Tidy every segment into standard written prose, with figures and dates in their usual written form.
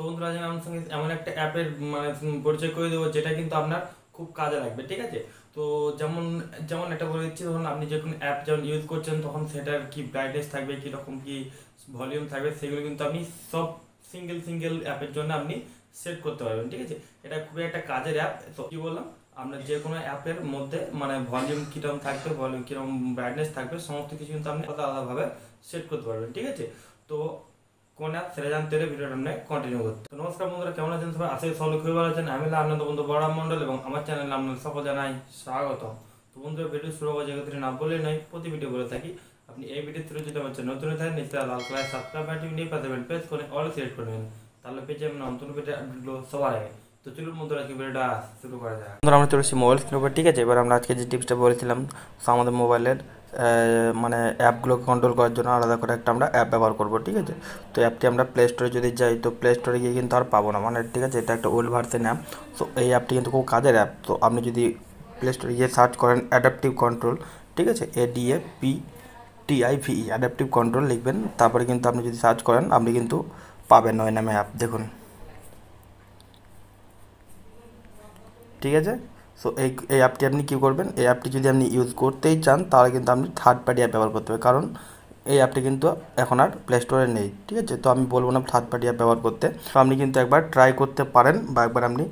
বন্ধুরা আজ আমি আপনার সঙ্গে এমন একটা অ্যাপের মানে পরিচয় করে দেবো যেটা কিন্তু আপনার খুব কাজে লাগবে, ঠিক আছে? তো যেমন যেমন একটা বলে দিচ্ছি, ধরুন আপনি যে কোনো অ্যাপ যখন ইউজ করছেন তখন সেটার কি ব্রাইটনেস থাকবে, কীরকম কি ভলিউম থাকবে, সেগুলো কিন্তু আপনি সব সিঙ্গেল সিঙ্গেল অ্যাপের জন্য আপনি সেট করতে পারবেন, ঠিক আছে? এটা খুবই একটা কাজের অ্যাপ। তো কী বললাম, আপনার যে কোনো অ্যাপের মধ্যে মানে ভলিউম কীরকম থাকবে, ভলিউম কীরকম ব্রাইটনেস থাকবে, সমস্ত কিছু কিন্তু আপনি আলাদা আলাদাভাবে সেট করতে পারবেন, ঠিক আছে? তো কোন অ্যাপ সেটা জানতে হলে ভিডিওটা আমরা কন্টিনিউ করতে। তো নমস্কার বন্ধুরা, কেমন আছেন সবাই? আশা করি সকলে খুবই ভালো আছেন। আমি আপনাদের বন্ধু বড়রাম মণ্ডল এবং আমার চ্যানেলে আপনাদের সকল জানাই স্বাগত। তো বন্ধুরা, ভিডিও শুরু হওয়ার জায়গাতে না বলে নয়, প্রতি ভিডিও বলে থাকি আপনি এই ভিডিও থ্রু যদি আমার চ্যানেল নতুন হয়ে থাকেন নিশ্চয়ই লাল কালার সাবস্ক্রাইব বাটন নিয়ে পাশে বেল প্রেস করে অল সিলেক্ট করে নেবেন, তাহলে পেজে আমরা নতুন ভিডিও আপডেটগুলো সবার আগে। তো চলুন বন্ধুরা, আজকে ভিডিওটা শুরু করা যায়। বন্ধুরা, আমরা চলে এসেছি মোবাইল স্ক্রিনের উপর, ঠিক আছে? এবার আমরা আজকে যে টিপসটা বলেছিলাম, আমাদের মোবাইলের মানে অ্যাপগুলোকে কন্ট্রোল করার জন্য আলাদা করে একটা আমরা অ্যাপ ব্যবহার করব, ঠিক আছে? তো অ্যাপটি আমরা প্লে স্টোরে যদি যাই তো প্লে স্টোরে গিয়ে কিন্তু আর পাবো না, মানে ঠিক আছে, এটা একটা ওল্ড ভার্সন অ্যাপ। তো এই অ্যাপটি কিন্তু খুব কাজের অ্যাপ। তো আপনি যদি প্লে স্টোরে গিয়ে সার্চ করেন অ্যাডাপটিভ কন্ট্রোল, ঠিক আছে, ADAPTIVE অ্যাডাপটিভ কন্ট্রোল লিখবেন, তারপরে কিন্তু আপনি যদি সার্চ করেন আপনি কিন্তু পাবেন ওই নামে অ্যাপ, দেখুন, ঠিক আছে? সো এই অ্যাপটি আপনি কী করবেন, এই অ্যাপটি যদি আপনি ইউজ করতেই চান তাহলে কিন্তু আপনি থার্ড পার্টি অ্যাপ ব্যবহার করতে হবে, কারণ এই অ্যাপটি কিন্তু এখন আর প্লে স্টোরে নেই, ঠিক আছে? তো আমি বলবো না থার্ড পার্টি অ্যাপ ব্যবহার করতে। তো আপনি কিন্তু একবার ট্রাই করতে পারেন বা একবার আপনি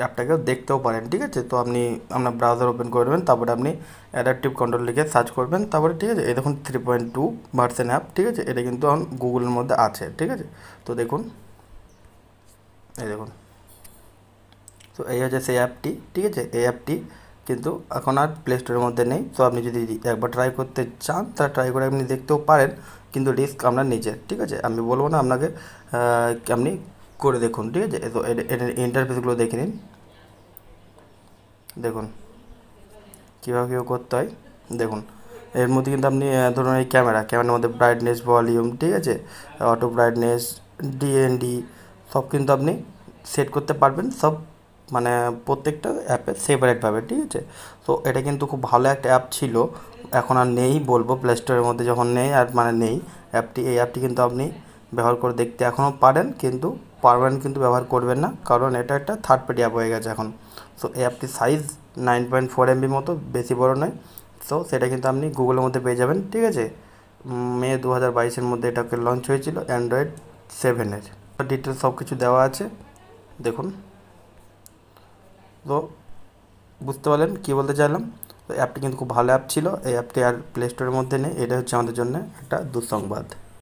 অ্যাপটাকেও দেখতেও পারেন, ঠিক আছে? তো আপনি আপনার ব্রাউজার ওপেন করে নেবেন, তারপরে আপনি অ্যাডাপটিভ কন্ট্রোল লিখে সার্চ করবেন, তারপরে ঠিক আছে, এই দেখুন 3.2 ভার্সন অ্যাপ, ঠিক আছে? এটা কিন্তু এখন গুগলের মধ্যে আছে, ঠিক আছে? তো দেখুন, এই দেখুন, তো এই হচ্ছে সেই অ্যাপটি, ঠিক আছে? এই অ্যাপটি কিন্তু এখন আর প্লে স্টোরের মধ্যে নেই। তো আপনি যদি একবার ট্রাই করতে চান তাহলে ট্রাই করে আপনি দেখতেও পারেন, কিন্তু রিস্ক আপনার নিজের, ঠিক আছে? আমি বলবো না আপনাকে, আপনি করে দেখুন, ঠিক আছে? তো এর ইন্টারফেসগুলো দেখে নিন, দেখুন কীভাবে কীভাবে করতে হয়, দেখুন এর মধ্যে কিন্তু আপনি ধরুন এই ক্যামেরার মধ্যে ব্রাইটনেস, ভলিউম, ঠিক আছে, অটো ব্রাইটনেস, ডিএনডি সব কিন্তু আপনি সেট করতে পারবেন, সব মানে প্রত্যেকটা অ্যাপে সেপারেটভাবে, ঠিক আছে? তো এটা কিন্তু খুব ভালো একটা অ্যাপ ছিল, এখন আর নেই বলবো, প্লে স্টোরের মধ্যে যখন নেই আর মানে নেই অ্যাপটি। এই অ্যাপটি কিন্তু আপনি ব্যবহার করে দেখতে এখনও পারেন, কিন্তু পারমানেন্ট কিন্তু ব্যবহার করবেন না, কারণ এটা একটা থার্ড পার্টি অ্যাপ হয়ে গেছে এখন। সো এই অ্যাপটির সাইজ 9.4 MB মতো, বেশি বড় নয়। সো সেটা কিন্তু আপনি গুগলের মধ্যে পেয়ে যাবেন, ঠিক আছে? মে 2022-এর মধ্যে এটাকে লঞ্চ হয়েছিল অ্যান্ড্রয়েড 7-এর। ডিটেলস সব কিছু দেওয়া আছে, দেখুন। তো বুঝতে পারলেন কী বলতে চাইলাম? তো অ্যাপটি কিন্তু খুব ভালো অ্যাপ ছিল, এই অ্যাপটি আর প্লে স্টোরের মধ্যে নেই, এটা হচ্ছে আমাদের জন্য একটা দুঃসংবাদ।